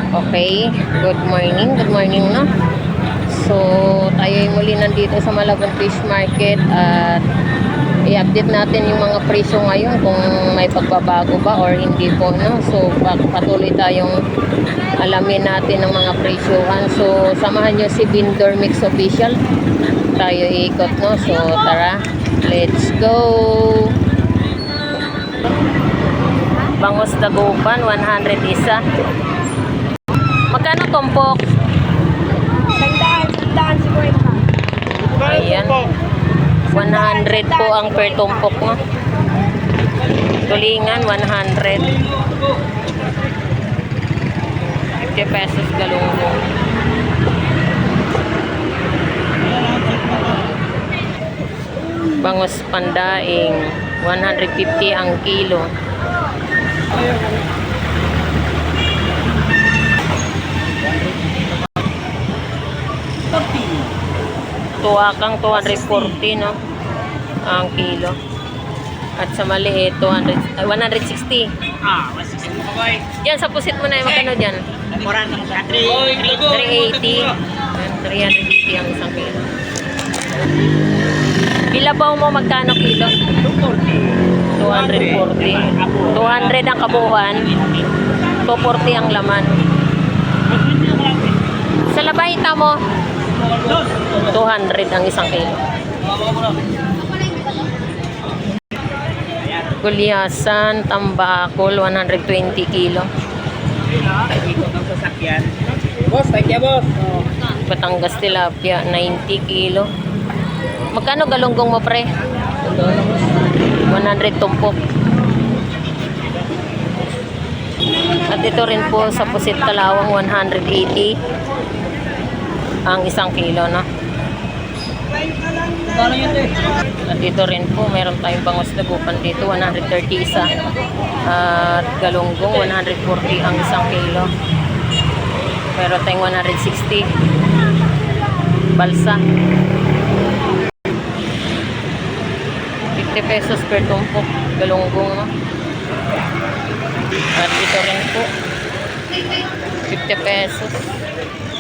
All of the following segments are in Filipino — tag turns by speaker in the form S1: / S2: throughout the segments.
S1: Okay, good morning, no? So, tayo ay muli nandito sa Malabon Fish Market at i-update natin yung mga presyo ngayon kung may pagbabago ba or hindi po, no? So, patuloy tayong alamin natin ng mga presyohan. So, samahan nyo si Vendor Mix Official. Tayo ikot, no? So, tara, let's go! Bangus Dagupan, 100 isa. Magkano tumpok?
S2: Sandaan si Boy.
S1: Ayan. 100 po ang per tumpok, no? Tulingan, 100. 50 pesos galunggong. Bangus pandaing, 150 ang kilo. Tuwakang 240, no? Ang kilo. At sa maliit 160.
S3: 160 mo boy.
S1: Diyan sa pusit mo na, magkano diyan? 380. 380 ang isang kilo. Bilabaw mo magkano kilo? 240. 200 ang kabuuan. 240 ang laman. Sa labahita mo 200 ang isang kilo. Gulyasan, tambakol, 120 kilo.
S3: Boss, thank you boss.
S1: Batangas tilapia, 90 kilo. Magkano galunggong mo, pre? 100 tumpok. At ito rin po sa Pusit Kalawang, 180 ang isang kilo, no? At dito rin po, meron tayong bangus dagupan dito, 130 isa. At galunggong, 140 ang isang kilo. Meron tayong 160. Balsa. 50 pesos per tumpok, galunggong, no? At ito rin po, 50 pesos.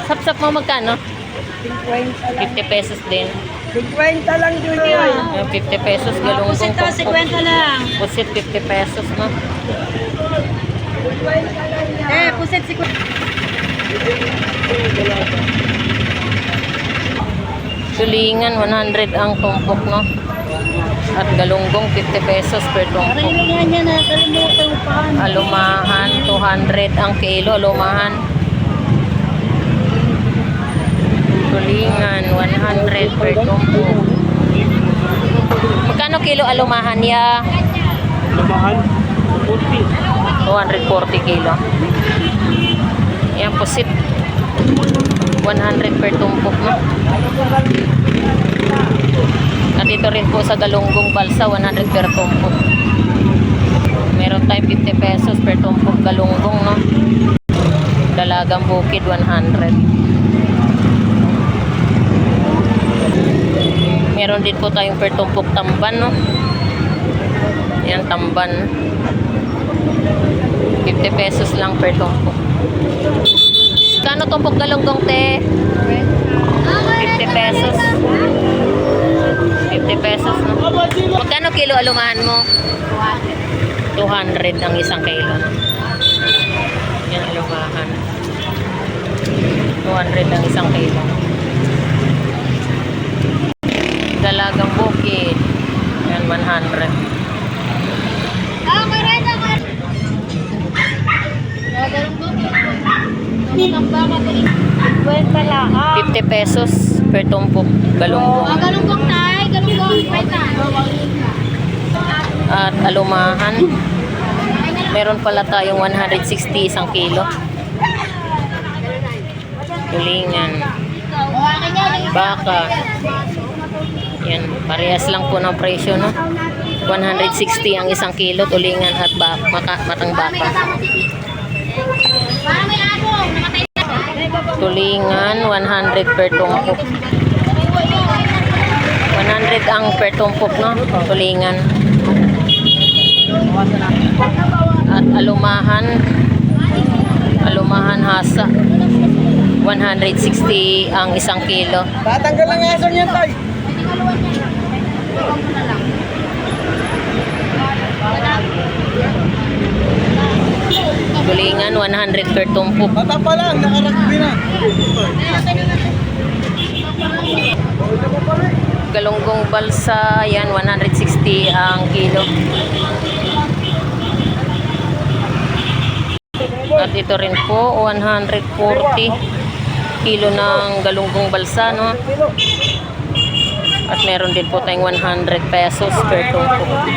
S1: Sapsap mo magkano? 50 pesos din.
S2: 50 lang, Junior.
S1: 50 pesos galunggong
S2: Pusit to, 50 lang.
S1: Pusit 50 pesos, no?
S2: Pusit 50.
S1: Tulingan 100 ang tumpok, no? At galunggong 50 pesos per tumpok.
S2: niya na, kalimutan mo pa.
S1: Alumahan 200 ang kilo, alumahan. Tulingan 100 per tumpok. Magkano kilo alumahan ya?
S3: Lumahan,
S1: 240 kilo. Yan pusit 100 per tumpok, no? At ito rin po sa galunggong balsa 100 per tumpok. Meron tayong 50 pesos per tumpok galunggong, no? Dalagang bukid 100. Meron din po tayong per tumpok tamban, no? Yan, tamban. 50 pesos lang per tumpok. Kano tumpok galunggong, te? 50 pesos. 50 pesos, no? Magkano kilo alumahan mo? 200 ang isang kilo, no? Yan, alumahan. 200 ang isang kilo. Dalagang bukid. Yan, 100.
S2: Buwan pala.
S1: 50 pesos per tumpok galunggong.
S2: Galunggong tayo. Galunggong.
S1: At alumahan. Meron pala tayong 160 isang kilo. Tulingan. Baka. Yan, parehas lang po ng presyo, no? 160 ang isang kilo, tulingan at matang baka. Tulingan, 100 per tumpok. 100 ang per tumpok, no? Tulingan. At alumahan hasa. 160 ang isang kilo.
S3: Tatanggal lang aso niyan, tay.
S1: Gulingan, 100 per tumpok.
S3: Bata pa lang, nakaragbi na.
S1: Galunggong balsa, yan, 160 ang kilo. At ito rin po, 140 kilo ng galunggong balsa, no? At meron din po tayong 100 pesos per tumpok.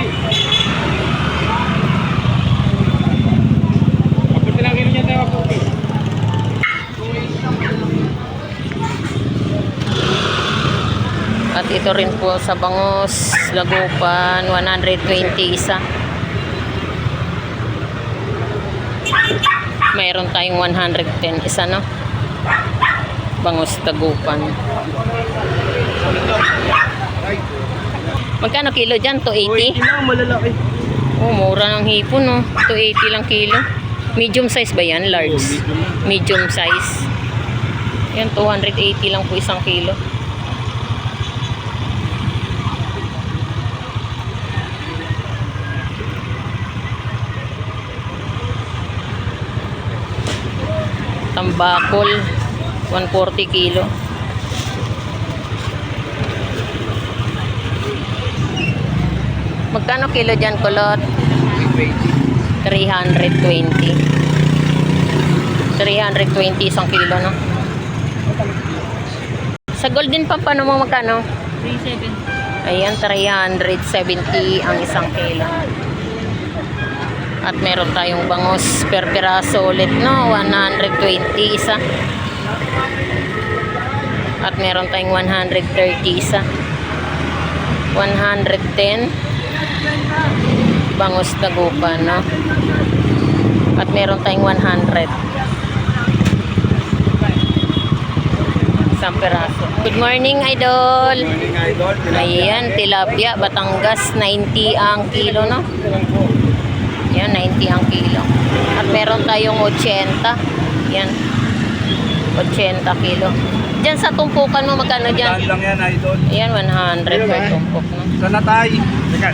S1: At ito rin po sa Bangos, Lagupan, 120 isa. Mayroon tayong 110 isa, no? Bangos, Lagupan. Magkano kilo dyan? 280?
S3: na, malalaki.
S1: Oh, mura ng hipon, no? 280 lang kilo. Medium size ba yan? Large? Medium size. Yan, 280 lang po isang kilo. Tambakol, 140 kilo. Magkano kilo dyan, kulot? 320. 320 isang kilo, no? Sa golden pampano mo magkano?
S2: 370.
S1: Ayan, 370 ang isang kilo. At meron tayong bangos per piraso ulit, no? 120 isa. At meron tayong 130 isa. 110 bangos Dagupan, no? At meron tayong 100 isang piraso. Good morning, idol.
S3: Morning, idol.
S1: Ayan, tilapia, Batangas, 90 ang kilo, no? Yan, 90 ang kilo. At meron tayong 80. Yan, 80 kilo. Diyan sa tumpukan mo, magkano dyan?
S3: Saan lang yan, idol?
S1: Ayan, 100 per tumpok, no?
S3: Sana tayo. Teka.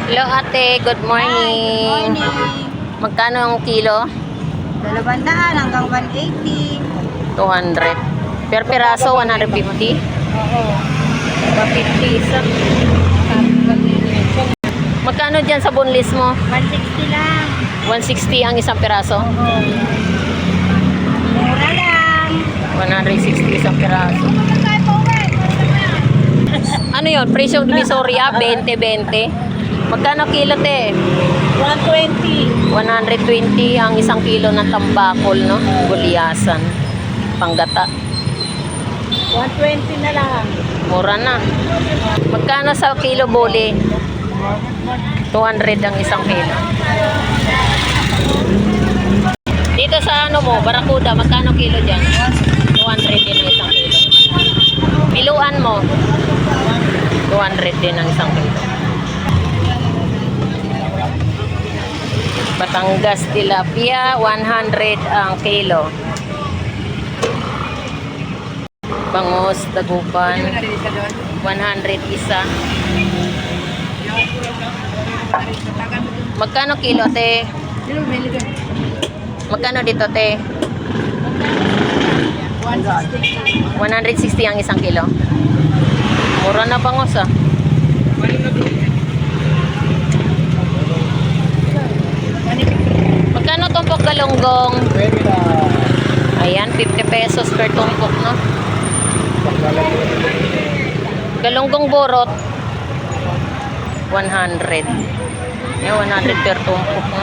S1: Hello, ate. Good morning. Magkano ang kilo?
S2: 200 hanggang 180.
S1: 200. Per piraso, 150.
S2: Oo.
S1: 150 isa. Magkano dyan sa boneless mo?
S2: 160 lang.
S1: 160 ang isang piraso.
S2: Oo. Mura lang.
S1: 160 isang piraso. Ano yun? Presyong Divisoria, 20-20. Magkano kilo, te?
S2: 120.
S1: 120 ang isang kilo ng tambakol, no? Gulyasan. Panggata.
S2: 120 na lang.
S1: Mura na. Magkano sa kilo buli? 200 ang isang kilo. Dito sa ano mo, Barakuda, magkano kilo dyan? 200 din ang isang kilo. Piluan mo, 200 din ang isang kilo. Batangas tilapia, 100 ang kilo. Bangos, Dagupan, 100 isa. Magkano kilo, te? Magkano dito, te? 160 ang isang kilo. Mura na bangos, ah. Magkano tumpok galunggong? Ayan, 50 pesos per tumpok, no? Galunggong borot, 100. Ayan, 100 per tumpok, no?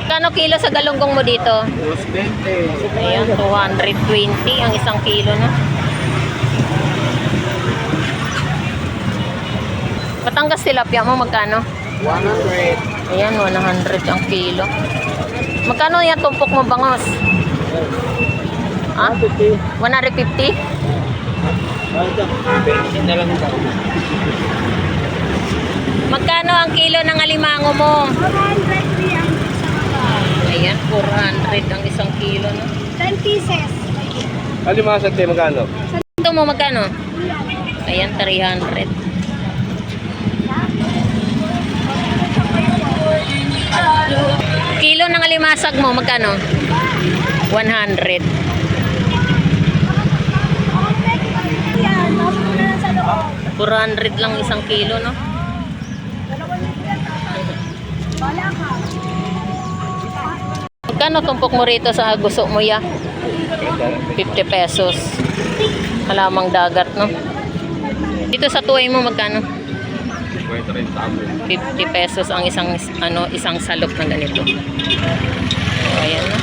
S1: Magkano kilo sa galunggong mo dito?
S3: 220.
S1: Ayan, 220 ang isang kilo, no? Batangas tilapia mo, magkano?
S3: 100.
S1: Ayan, 100 ang kilo. Magkano yan tumpok mo, bangos? Ha? 150?
S3: 20 na lang daw.
S1: Magkano ang kilo ng alimango mo?
S2: 400 ang
S1: Ayan, 400 ang isang kilo, no?
S2: 10 pieces.
S3: Alimasag tayo magkano?
S1: Ito mo, magkano? Ayan, 300. Kilo ng alimasag mo, magkano? 100.
S2: Yan, tapos mo na lang sa loob.
S1: 400 lang isang kilo, no?
S2: Wala ka.
S1: Magkano tumpok mo rito sa gusto mo, ya? 50 pesos. Malamang dagat, no? Dito sa tuway mo, magkano? 50 pesos ang isang salop na ganito. So, ayan, no?